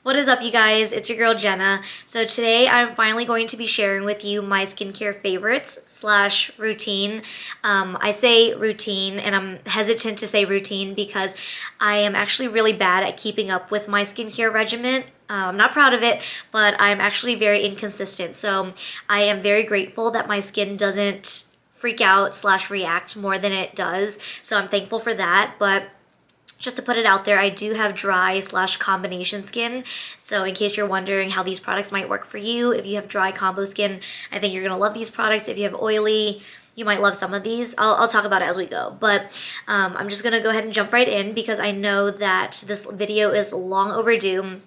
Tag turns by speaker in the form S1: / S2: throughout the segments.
S1: What is up, you guys? It's your girl Jenna. So today I'm finally going to be sharing with you my skincare favorites slash routine. I say routine and I'm hesitant to say routine because I am actually really bad at keeping up with my skincare regimen. I'm not proud of it, but I'm actually very inconsistent. So I am very grateful that my skin doesn't freak out slash react more than it does. So I'm thankful for that. But just to put it out there, I do have dry slash combination skin. So in case you're wondering how these products might work for you, if you have dry combo skin, I think you're gonna love these products. If you have oily, you might love some of these. I'll talk about it as we go. But I'm just gonna go ahead and jump right in because I know that this video is long overdue.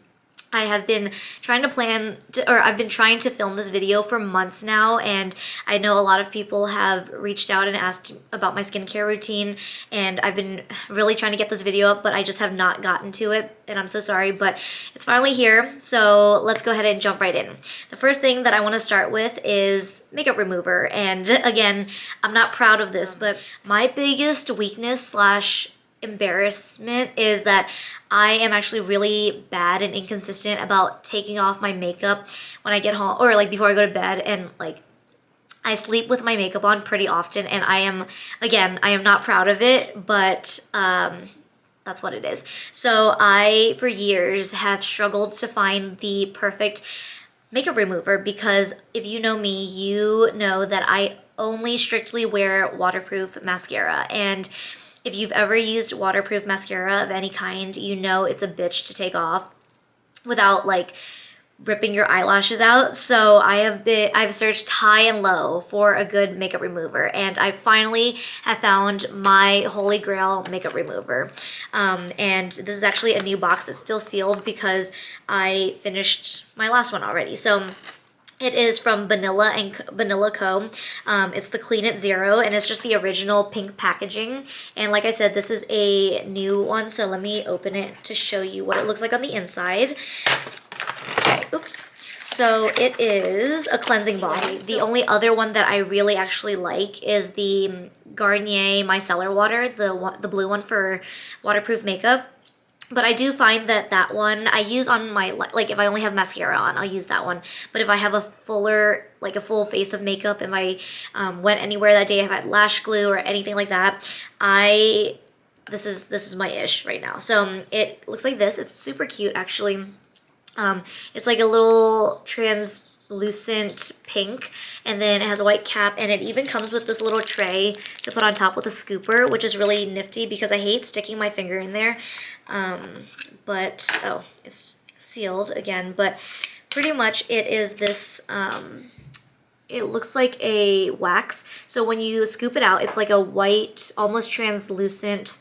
S1: I have been trying I've been trying to film this video for months now, and I know a lot of people have reached out and asked about my skincare routine, and I've been really trying to get this video up, but I just have not gotten to it, and I'm so sorry, but it's finally here, so let's go ahead and jump right in. The first thing that I want to start with is makeup remover, and again, I'm not proud of this, but my biggest weakness slash embarrassment is that I am actually really bad and inconsistent about taking off my makeup when I get home, or like before I go to bed, and like I sleep with my makeup on pretty often, and I am not proud of it, but that's what it is. So I, for years, have struggled to find the perfect makeup remover because if you know me, you know that I only strictly wear waterproof mascara, and if you've ever used waterproof mascara of any kind, you know it's a bitch to take off without like ripping your eyelashes out. So I've searched high and low for a good makeup remover, and I finally have found my holy grail makeup remover. And this is actually a new box. It's still sealed because I finished my last one already. So it is from Banila and Banila Co. It's the Clean It Zero, and it's just the original pink packaging. And like I said, this is a new one, so let me open it to show you what it looks like on the inside. Okay, oops. So it is a cleansing balm. The only other one that I really actually like is the Garnier Micellar Water, the blue one for waterproof makeup. But I do find that one I use on my, like if I only have mascara on, I'll use that one. But if I have a full face of makeup, if I went anywhere that day, if I had lash glue or anything like that, this is my ish right now. So it looks like this. It's super cute, actually. It's like a little translucent pink, and then it has a white cap, and it even comes with this little tray to put on top with a scooper, which is really nifty because I hate sticking my finger in there. But it's sealed again, but pretty much it is this it looks like a wax, so when you scoop it out, it's like a white, almost translucent,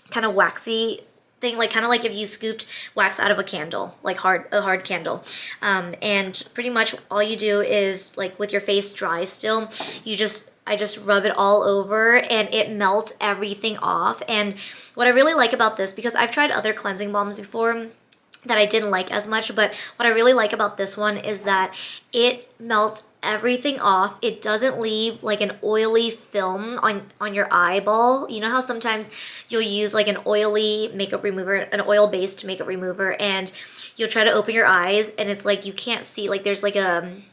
S1: kind of waxy thing, like kind of like if you scooped wax out of a candle, like a hard candle. And pretty much all you do is, like with your face dry still, I just rub it all over and it melts everything off. And what I really like about this, because I've tried other cleansing balms before that I didn't like as much, but what I really like about this one is that it melts everything off. It doesn't leave like an oily film on your eyeball. You know how sometimes you'll use like an oily makeup remover, an oil-based makeup remover, and you'll try to open your eyes and it's like you can't see, like there's like an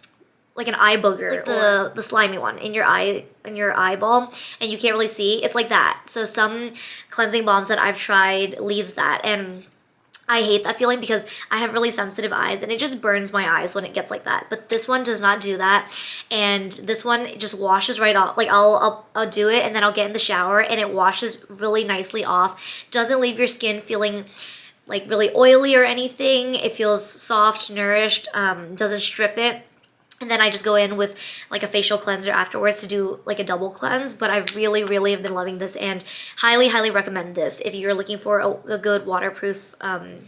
S1: eye booger, it's like the slimy one in your eyeball, and you can't really see. It's like that. So some cleansing balms that I've tried leaves that, and I hate that feeling because I have really sensitive eyes and it just burns my eyes when it gets like that. But this one does not do that, and this one just washes right off. Like I'll do it and then I'll get in the shower and it washes really nicely off. Doesn't leave your skin feeling like really oily or anything. It feels soft, nourished, doesn't strip it. And then I just go in with like a facial cleanser afterwards to do like a double cleanse. But I really, really have been loving this and highly, highly recommend this if you're looking for a good waterproof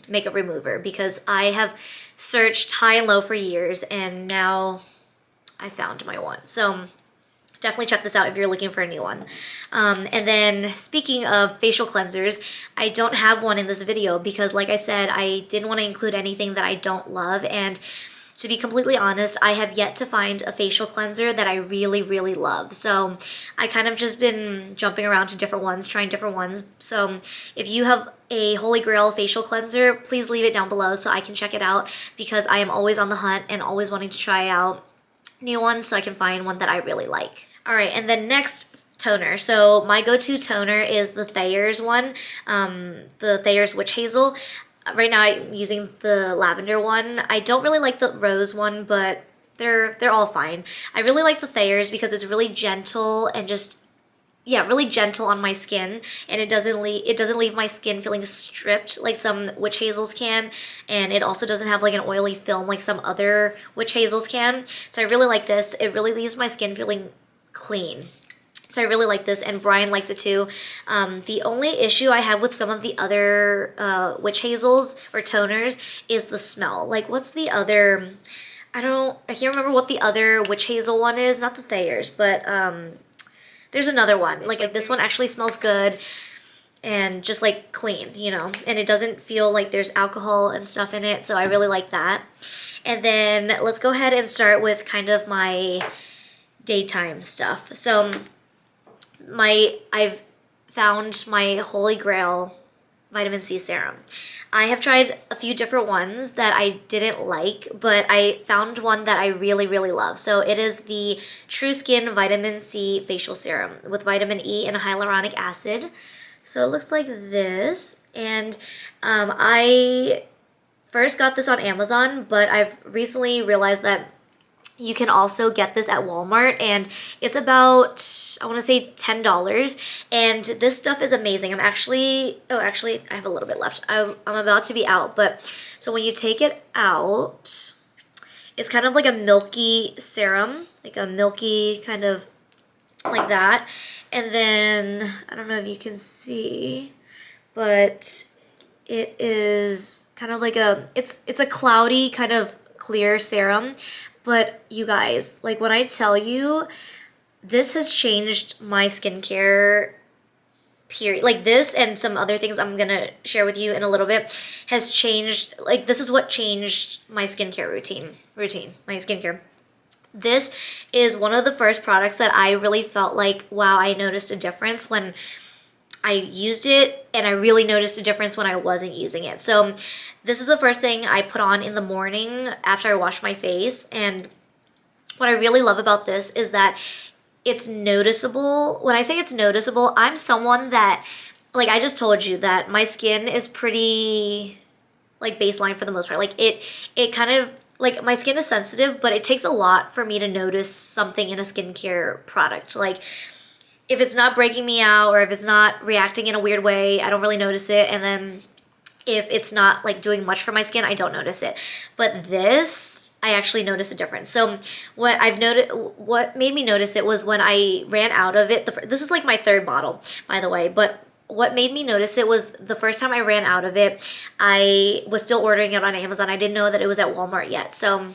S1: makeup remover, because I have searched high and low for years and now I found my one. So definitely check this out if you're looking for a new one. And then speaking of facial cleansers, I don't have one in this video because like I said, I didn't want to include anything that I don't love, and to be completely honest, I have yet to find a facial cleanser that I really, really love. So I kind of just been jumping around to different ones, trying different ones. So if you have a holy grail facial cleanser, please leave it down below so I can check it out, because I am always on the hunt and always wanting to try out new ones so I can find one that I really like. All right, and then next, toner. So my go-to toner is the Thayer's one, the Thayer's Witch Hazel. Right now I'm using the lavender one. I don't really like the rose one, but they're all fine. I really like the Thayer's because it's really gentle and just, yeah, really gentle on my skin, and it doesn't leave my skin feeling stripped like some witch hazels can, and it also doesn't have like an oily film like some other witch hazels can. So I really like this. It really leaves my skin feeling clean. So I really like this, and Brian likes it too. The only issue I have with some of the other witch hazels or toners is the smell. Like, what's the other, I can't remember what the other witch hazel one is, not the Thayer's, but there's another one. Like this one actually smells good and just like clean, you know, and it doesn't feel like there's alcohol and stuff in it, so I really like that. And then let's go ahead and start with kind of my daytime stuff. So I've found my holy grail vitamin C serum. I have tried a few different ones that I didn't like, but I found one that I really, really love. So it is the TruSkin Vitamin C Facial Serum with vitamin E and hyaluronic acid. So it looks like this. And I first got this on Amazon, but I've recently realized that you can also get this at Walmart, and it's about, I want to say $10. And this stuff is amazing. I have a little bit left. I'm about to be out, but so when you take it out, it's kind of like a milky serum, like a milky kind of like that. And then, I don't know if you can see, but it is kind of like it's a cloudy kind of clear serum. But you guys, like when I tell you, this has changed my skincare, period. Like this and some other things I'm going to share with you in a little bit has changed. Like this is what changed my skincare my skincare. This is one of the first products that I really felt like, wow, I noticed a difference when I used it, and I really noticed a difference when I wasn't using it. So this is the first thing I put on in the morning after I wash my face. And what I really love about this is that it's noticeable. When I say it's noticeable, I'm someone that, like I just told you, that my skin is pretty like baseline for the most part. Like it kind of, like my skin is sensitive, but it takes a lot for me to notice something in a skincare product. Like if it's not breaking me out or if it's not reacting in a weird way, I don't really notice it. And then if it's not like doing much for my skin, I don't notice it. But this, I actually notice a difference. So what made me notice it was when I ran out of it. This is like my third bottle, by the way. But what made me notice it was the first time I ran out of it, I was still ordering it on Amazon. I didn't know that it was at Walmart yet. So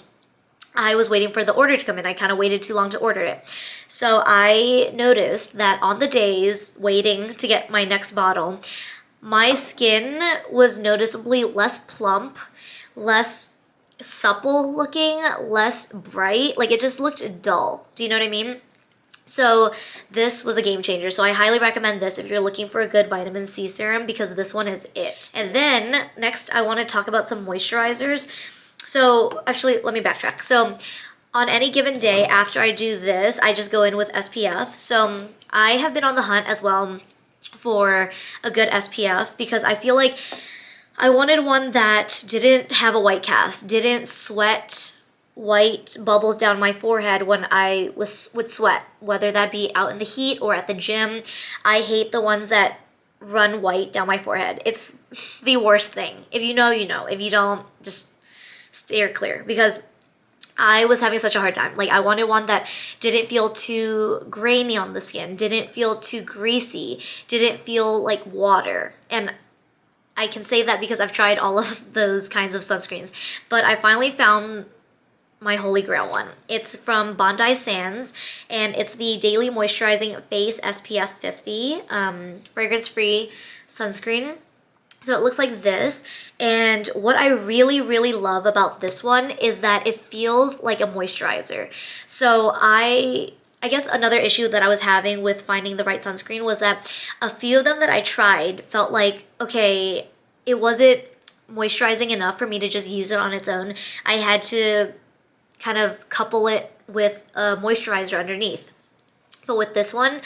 S1: I was waiting for the order to come in. I kind of waited too long to order it. So I noticed that on the days waiting to get my next bottle, my skin was noticeably less plump, less supple looking, less bright. Like it just looked dull. Do you know what I mean? So this was a game changer. So I highly recommend this if you're looking for a good vitamin C serum, because this one is it. And then next I want to talk about some moisturizers. So actually, let me backtrack. So on any given day after I do this, I just go in with SPF. So I have been on the hunt as well for a good SPF because I feel like I wanted one that didn't have a white cast, didn't sweat white bubbles down my forehead when I would sweat, whether that be out in the heat or at the gym. I hate the ones that run white down my forehead. It's the worst thing. If you know, you know. If you don't, just steer clear, because I was having such a hard time. Like I wanted one that didn't feel too grainy on the skin, didn't feel too greasy, didn't feel like water. And I can say that because I've tried all of those kinds of sunscreens. But I finally found my holy grail one. It's from Bondi Sands, and it's the Daily Moisturizing Face SPF 50 fragrance-free sunscreen. So it looks like this, and what I really, really love about this one is that it feels like a moisturizer. So I guess another issue that I was having with finding the right sunscreen was that a few of them that I tried felt like, okay, it wasn't moisturizing enough for me to just use it on its own. I had to kind of couple it with a moisturizer underneath. But with this one,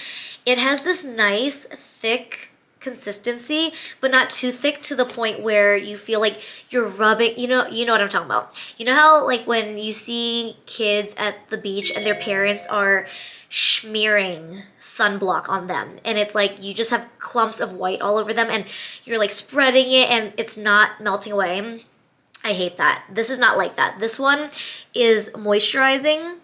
S1: it has this nice, thick consistency, but not too thick to the point where you feel like you're rubbing, you know what I'm talking about. You know how like when you see kids at the beach and their parents are smearing sunblock on them and it's like you just have clumps of white all over them and you're like spreading it and it's not melting away. I hate that. This is not like that. This one is moisturizing,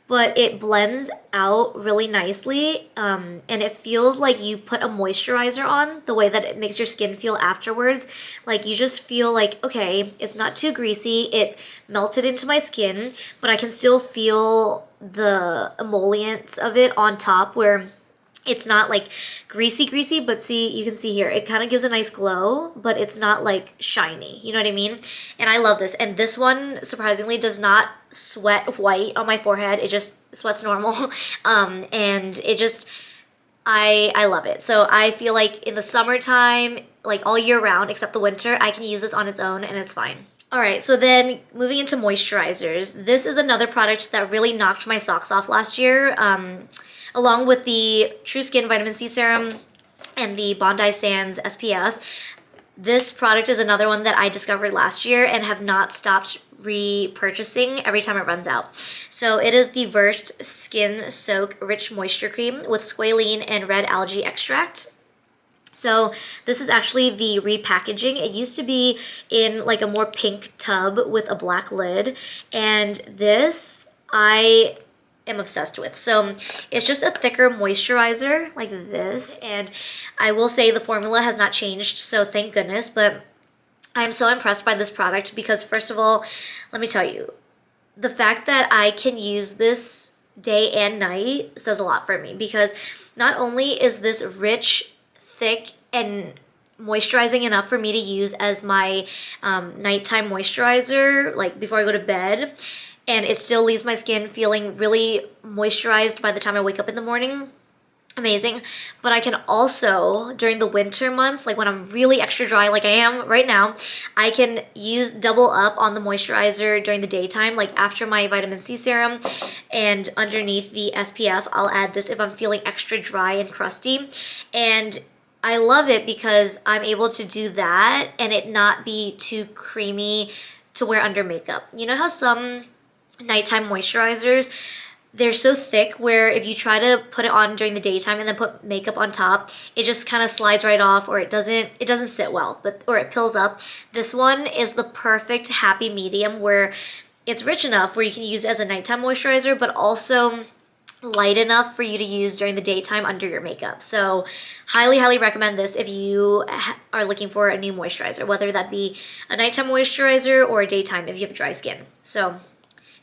S1: but it blends out really nicely, and it feels like you put a moisturizer on the way that it makes your skin feel afterwards. Like you just feel like, okay, it's not too greasy, it melted into my skin, but I can still feel the emollients of it on top where it's not like greasy, but see, you can see here, it kind of gives a nice glow, but it's not like shiny, you know what I mean? And I love this. And this one, surprisingly, does not sweat white on my forehead. It just sweats normal. And it just, I love it. So I feel like in the summertime, like all year round, except the winter, I can use this on its own and it's fine. All right, so then moving into moisturizers, this is another product that really knocked my socks off last year. Along with the TruSkin Vitamin C Serum and the Bondi Sands SPF. This product is another one that I discovered last year and have not stopped repurchasing every time it runs out. So it is the Versed Skin Soak Rich Moisture Cream with squalene and red algae extract. So this is actually the repackaging. It used to be in like a more pink tub with a black lid, and this I am obsessed with. So it's just a thicker moisturizer like this, and I will say the formula has not changed, so thank goodness, but I'm so impressed by this product because first of all, let me tell you, the fact that I can use this day and night says a lot for me because not only is this rich, thick, and moisturizing enough for me to use as my nighttime moisturizer, like before I go to bed, and it still leaves my skin feeling really moisturized by the time I wake up in the morning. Amazing. But I can also, during the winter months, like when I'm really extra dry like I am right now, I can use double up on the moisturizer during the daytime, like after my vitamin C serum, and underneath the SPF, I'll add this if I'm feeling extra dry and crusty. And I love it because I'm able to do that and it not be too creamy to wear under makeup. You know how some nighttime moisturizers, they're so thick where if you try to put it on during the daytime and then put makeup on top, it just kind of slides right off, or it doesn't sit well, or it pills up. This one is the perfect happy medium where it's rich enough where you can use it as a nighttime moisturizer, but also light enough for you to use during the daytime under your makeup. So highly recommend this if you are looking for a new moisturizer, whether that be a nighttime moisturizer or a daytime if you have dry skin. So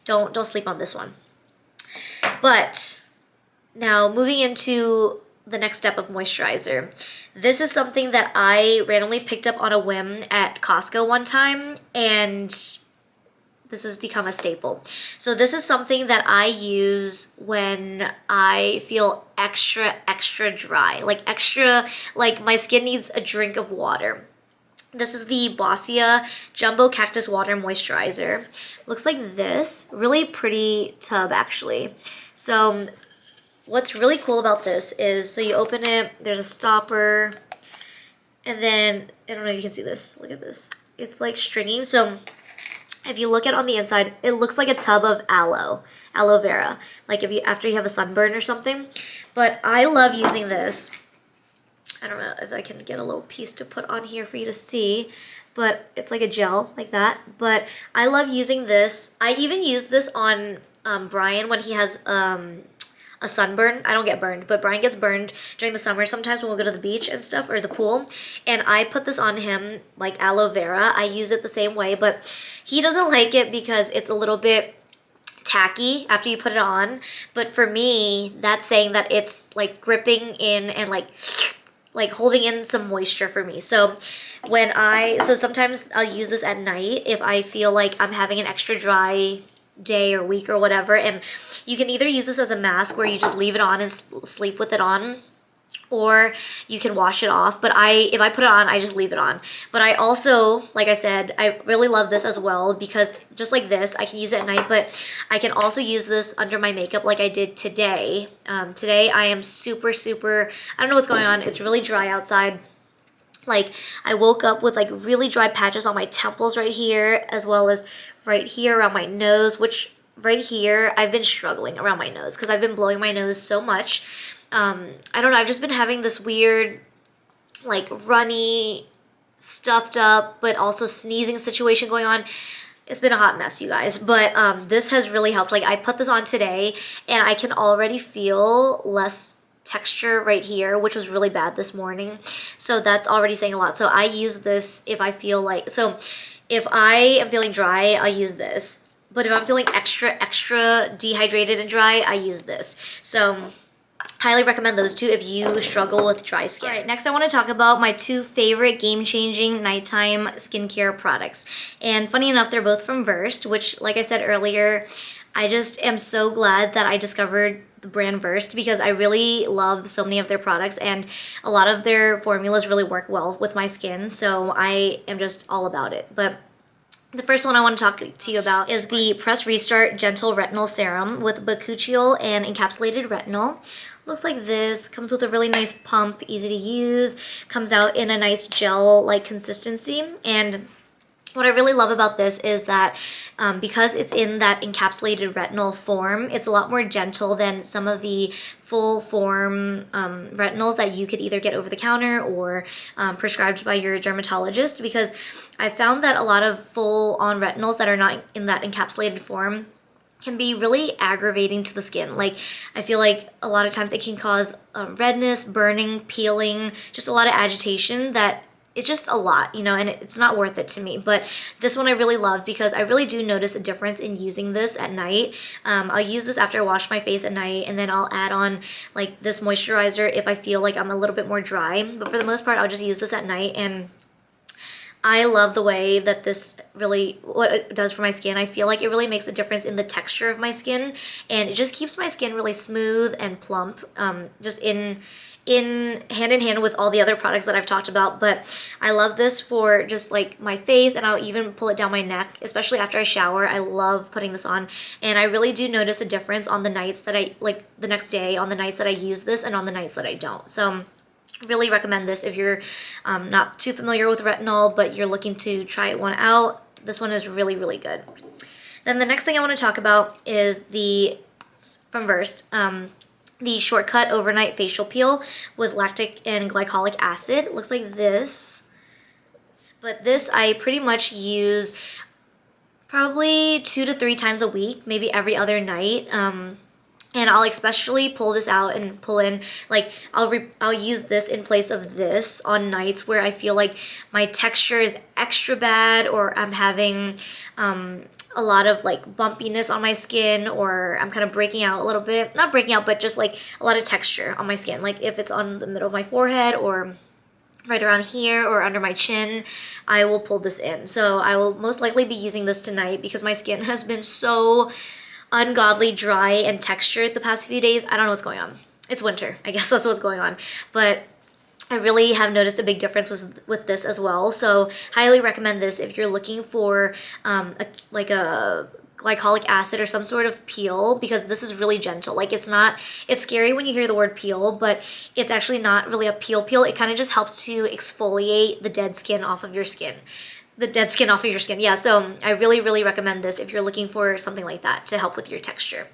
S1: don't sleep on this one. But now moving into the next step of moisturizer. This is something that I randomly picked up on a whim at Costco one time, and this has become a staple. So this is something that I use when I feel extra dry, like my skin needs a drink of water. This is the Bossia Jumbo Cactus Water Moisturizer. Looks like this. Really pretty tub, actually. So what's really cool about this is, so you open it, there's a stopper, and then, I don't know if you can see this. Look at this. It's like stringy. So if you look at on the inside, it looks like a tub of aloe vera, like after you have a sunburn or something. But I love using this. I don't know if I can get a little piece to put on here for you to see, but it's like a gel like that. But I love using this. I even use this on Brian when he has a sunburn. I don't get burned, but Brian gets burned during the summer sometimes when we go to the beach and stuff, or the pool. And I put this on him like aloe vera. I use it the same way, but he doesn't like it because it's a little bit tacky after you put it on. But for me, that's saying that it's like gripping in and like like holding in some moisture for me. So sometimes I'll use this at night if I feel like I'm having an extra dry day or week or whatever. And you can either use this as a mask where you just leave it on and sleep with it on, or you can wash it off. But if I put it on, I just leave it on. But I also, like I said, I really love this as well because just like this, I can use it at night, but I can also use this under my makeup like I did today. Today I am super, I don't know what's going on. It's really dry outside. Like I woke up with like really dry patches on my temples right here, as well as right here around my nose, which right here, I've been struggling around my nose because I've been blowing my nose so much. I don't know, I've just been having this weird, like runny, stuffed up, but also sneezing situation going on. It's been a hot mess, you guys, but this has really helped. Like I put this on today and I can already feel less texture right here, which was really bad this morning. So that's already saying a lot. So I use this if I feel like, so if I am feeling dry, I use this. But if I'm feeling extra dehydrated and dry, I use this. So highly recommend those two if you struggle with dry skin. All right, next I want to talk about my two favorite game-changing nighttime skincare products. And funny enough, they're both from Versed, which, like I said earlier, I just am so glad that I discovered the brand Versed because I really love so many of their products and a lot of their formulas really work well with my skin. So I am just all about it. But the first one I want to talk to you about is the Press Restart Gentle Retinol Serum with Boccuccio and Encapsulated Retinol. Looks like this, comes with a really nice pump, easy to use, comes out in a nice gel-like consistency. And what I really love about this is that because it's in that encapsulated retinol form, it's a lot more gentle than some of the full form retinols that you could either get over the counter or prescribed by your dermatologist, because I found that a lot of full on retinols that are not in that encapsulated form can be really aggravating to the skin. Like I feel like a lot of times it can cause redness, burning, peeling, just a lot of agitation that it's just a lot, you know, and it's not worth it to me. But this one I really love because I really do notice a difference in using this at night. I'll use this after I wash my face at night, and then I'll add on like this moisturizer if I feel like I'm a little bit more dry. But for the most part, I'll just use this at night, and I love the way that this really, what it does for my skin. I feel like it really makes a difference in the texture of my skin, and it just keeps my skin really smooth and plump, just in hand in hand with all the other products that I've talked about. But I love this for just like my face, and I'll even pull it down my neck, especially after I shower. I love putting this on, and I really do notice a difference on the nights that I, like the next day, on the nights that I use this and on the nights that I don't. So really recommend this if you're not too familiar with retinol, but you're looking to try one out. This one is really, really good. Then the next thing I want to talk about is from Versed, the Shortcut Overnight Facial Peel with lactic and glycolic acid. It looks like this. But this I pretty much use probably 2 to 3 times a week, maybe every other night. And I'll especially pull this out and pull in, like I'll use this in place of this on nights where I feel like my texture is extra bad, or I'm having a lot of like bumpiness on my skin, or I'm kind of breaking out a little bit. Not breaking out, but just like a lot of texture on my skin. Like if it's on the middle of my forehead or right around here or under my chin, I will pull this in. So I will most likely be using this tonight because my skin has been so ungodly dry and textured the past few days. I don't know what's going on. It's winter. I guess that's what's going on. But I really have noticed a big difference with this as well. So highly recommend this if you're looking for a glycolic acid or some sort of peel, because this is really gentle. Like it's scary when you hear the word peel, but it's actually not really a peel. It kind of just helps to exfoliate the dead skin off of your skin. Yeah, so I really, really recommend this if you're looking for something like that to help with your texture.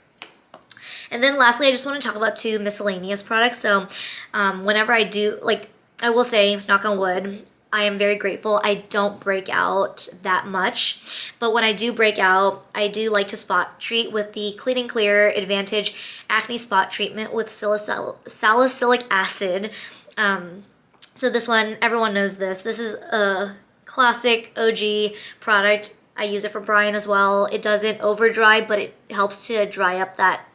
S1: And then lastly, I just want to talk about 2 miscellaneous products. So whenever I do, like I will say, knock on wood, I am very grateful I don't break out that much. But when I do break out, I do like to spot treat with the Clean and Clear Advantage Acne Spot Treatment with Salicylic Acid. So this one, everyone knows this. This is a classic OG product. I use it for Brian as well. It doesn't over dry, but it helps to dry up that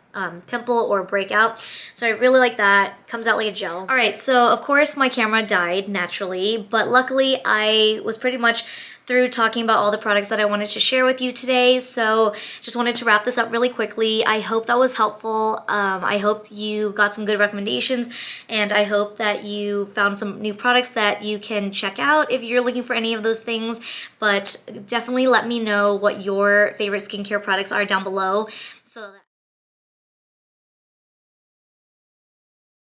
S1: pimple or breakout. So I really like that. Comes out like a gel. All right, so of course my camera died naturally, but luckily I was pretty much through talking about all the products that I wanted to share with you today. So just wanted to wrap this up really quickly. I hope that was helpful. I hope you got some good recommendations, and I hope that you found some new products that you can check out if you're looking for any of those things. But definitely let me know what your favorite skincare products are down below so that